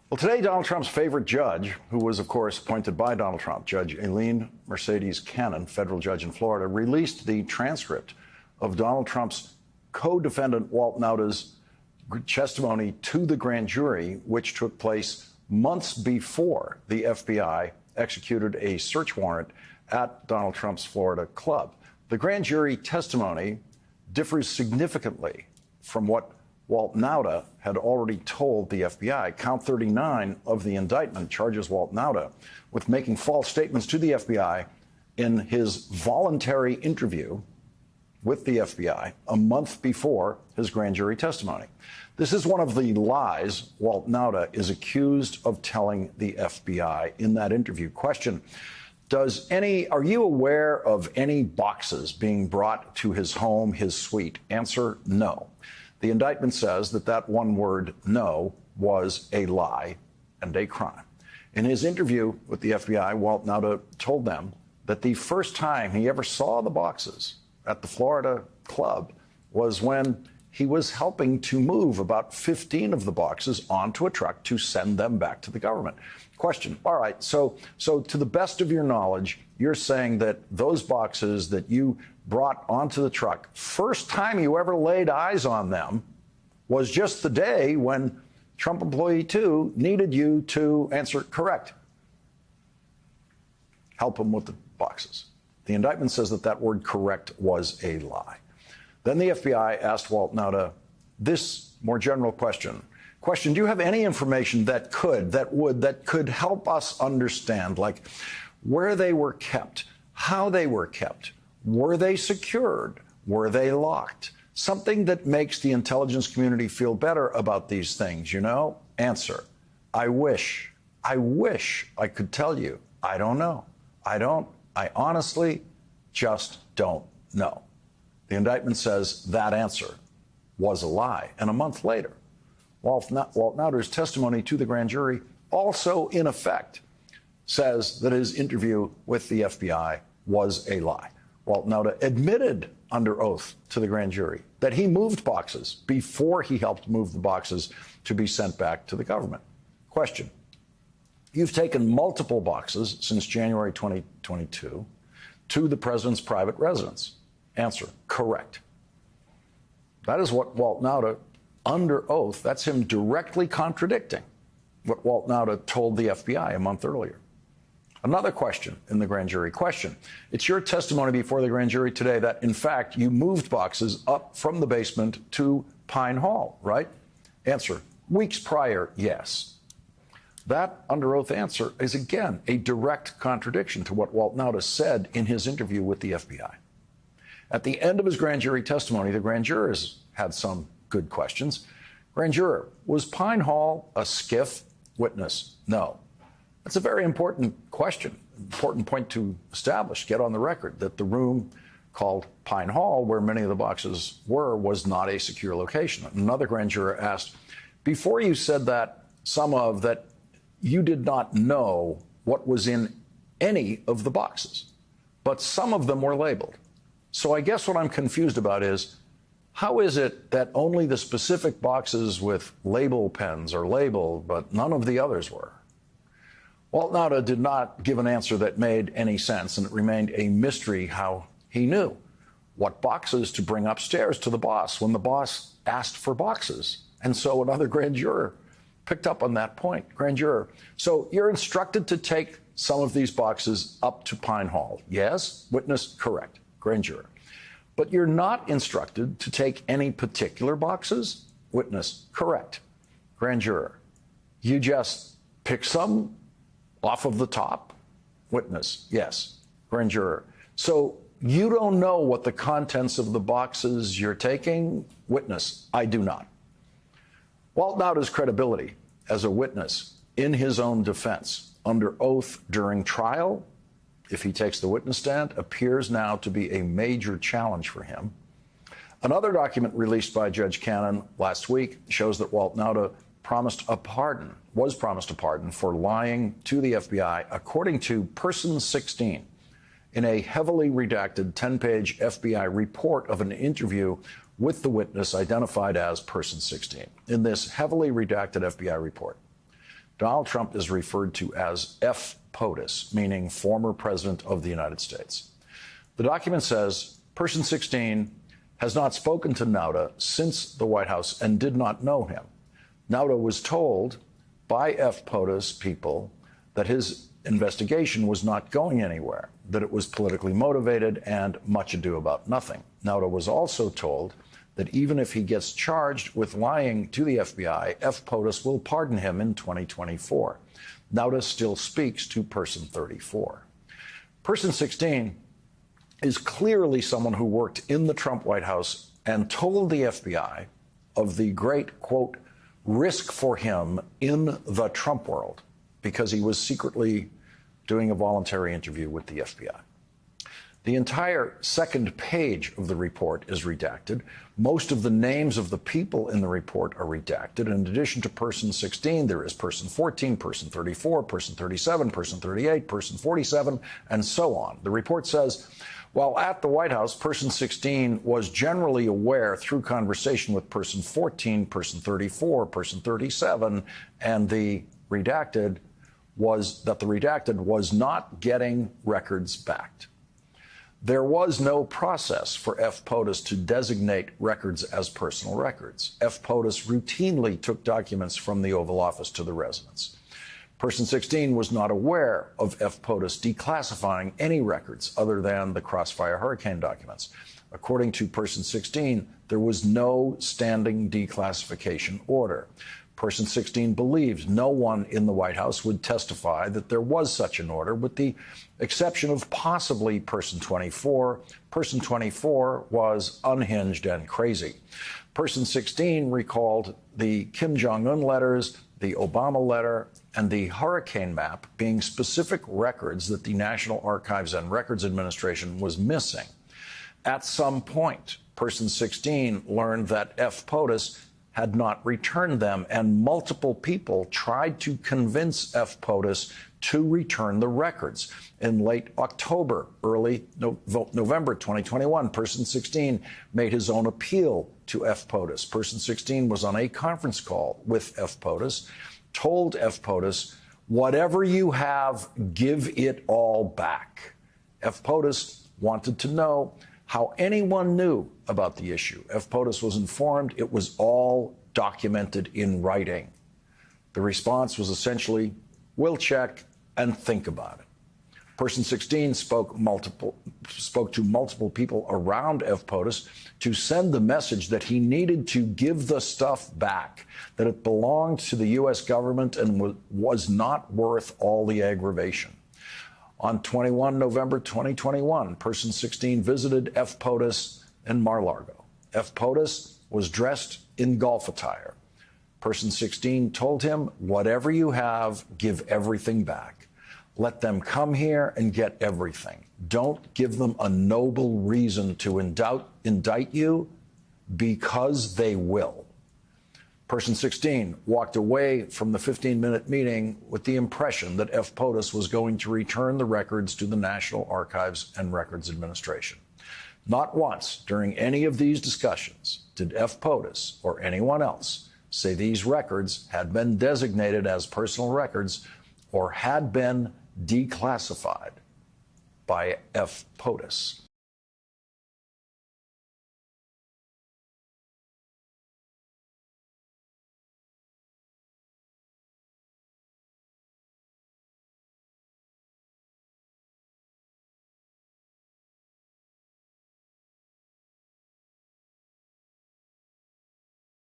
Well, today, Donald Trump's favorite judge, who was, of course, appointed by Donald Trump, Judge Aileen Mercedes Cannon, federal judge in Florida, released the transcript of Donald Trump's co-defendant Walt Nauta's testimony to the grand jury, which took place months before the FBI executed a search warrant at Donald Trump's Florida club. The grand jury testimony differs significantly from what Walt Nauta had already told the FBI. Count 39 of the indictment charges Walt Nauta with making false statements to the FBI in his voluntary interview with the FBI a month before his grand jury testimony. This is one of the lies Walt Nauta is accused of telling the FBI in that interview. Question: are you aware of any boxes being brought to his home, his suite? Answer: no. The indictment says that one word, no, was a lie and a crime. In his interview with the FBI, Walt Nauta told them that the first time he ever saw the boxes at the Florida club was when he was helping to move about 15 of the boxes onto a truck to send them back to the government. Question: all right, so to the best of your knowledge, you're saying that those boxes that you brought onto the truck, first time you ever laid eyes on them was just the day when Trump employee 2 needed you to answer correct, help him with the boxes. The indictment says that word correct was a lie. Then the FBI asked Walt Nauta this more general question. Do you have any information that could help us understand, like where they were kept, how they were kept? Were they secured? Were they locked? Something that makes the intelligence community feel better about these things, you know? Answer: I wish I could tell you. I don't know. I honestly just don't know. The indictment says that answer was a lie. And a month later, Walt Nauta's testimony to the grand jury also, in effect, says that his interview with the FBI was a lie. Walt Nauta admitted under oath to the grand jury that he moved boxes before he helped move the boxes to be sent back to the government. Question: you've taken multiple boxes since January 2022 to the president's private residence. Answer: correct. That is what Walt Nauta, under oath, that's him directly contradicting what Walt Nauta told the FBI a month earlier. Another question in the grand jury. Question: it's your testimony before the grand jury today that, in fact, you moved boxes up from the basement to Pine Hall, right? Answer: weeks prior, yes. That under oath answer is, again, a direct contradiction to what Walt Nauta said in his interview with the FBI. At the end of his grand jury testimony, the grand jurors had some good questions. Grand juror: was Pine Hall a SCIF? Witness: no. That's a very important question, important point to establish, get on the record, that the room called Pine Hall, where many of the boxes were, was not a secure location. Another grand juror asked: before you said that you did not know what was in any of the boxes, but some of them were labeled. So I guess what I'm confused about is, how is it that only the specific boxes with label pens are labeled, but none of the others were? Walt Nauta did not give an answer that made any sense, and it remained a mystery how he knew what boxes to bring upstairs to the boss when the boss asked for boxes. And so another grand juror picked up on that point. Grand juror: so you're instructed to take some of these boxes up to Pine Hall? Yes. Witness: correct. Grand juror: but you're not instructed to take any particular boxes? Witness: correct. Grand juror: you just pick some off of the top? Witness: yes. Grand juror: so you don't know what the contents of the boxes you're taking? Witness: I do not. Walt Nauta's credibility as a witness in his own defense under oath during trial, if he takes the witness stand, appears now to be a major challenge for him. Another document released by Judge Cannon last week shows that Walt Nauta was promised a pardon for lying to the FBI, according to Person 16, in a heavily redacted 10-page FBI report of an interview with the witness identified as Person 16. In this heavily redacted FBI report, Donald Trump is referred to as F. POTUS, meaning former president of the United States. The document says person 16 has not spoken to Nauta since the White House and did not know him. Nauta was told by F. POTUS people that his investigation was not going anywhere, that it was politically motivated and much ado about nothing. Nauta was also told that even if he gets charged with lying to the FBI, F. POTUS will pardon him in 2024. Nauta still speaks to person 34. Person 16 is clearly someone who worked in the Trump White House and told the FBI of the great, quote, risk for him in the Trump world because he was secretly doing a voluntary interview with the FBI. The entire second page of the report is redacted. Most of the names of the people in the report are redacted. In addition to person 16, there is person 14, person 34, person 37, person 38, person 47, and so on. The report says, while at the White House, person 16 was generally aware through conversation with person 14, person 34, person 37, and the redacted was not getting records back. There was no process for F. POTUS to designate records as personal records. F. POTUS routinely took documents from the Oval Office to the residence. Person 16 was not aware of F. POTUS declassifying any records other than the Crossfire Hurricane documents. According to person 16, there was no standing declassification order. Person 16 believes no one in the White House would testify that there was such an order, with the exception of possibly person 24. Person 24 was unhinged and crazy. Person 16 recalled the Kim Jong-un letters, the Obama letter, and the hurricane map being specific records that the National Archives and Records Administration was missing. At some point, person 16 learned that F. POTUS had not returned them, and multiple people tried to convince F. POTUS to return the records. In late October, early November 2021, person 16 made his own appeal to F. POTUS. Person 16 was on a conference call with F. POTUS, told F. POTUS, whatever you have, give it all back. F. POTUS wanted to know how anyone knew about the issue. F. POTUS was informed it was all documented in writing. The response was essentially, we'll check and think about it. Person 16 spoke to multiple people around F. POTUS to send the message that he needed to give the stuff back, that it belonged to the U.S. government and was not worth all the aggravation. On 21 November 2021, person 16 visited F. POTUS in Mar-a-Lago. F. POTUS was dressed in golf attire. Person 16 told him, whatever you have, give everything back. Let them come here and get everything. Don't give them a noble reason to indict you, because they will. Person 16 walked away from the 15-minute meeting with the impression that F. POTUS was going to return the records to the National Archives and Records Administration. Not once during any of these discussions did F. POTUS or anyone else say these records had been designated as personal records or had been declassified by F. POTUS.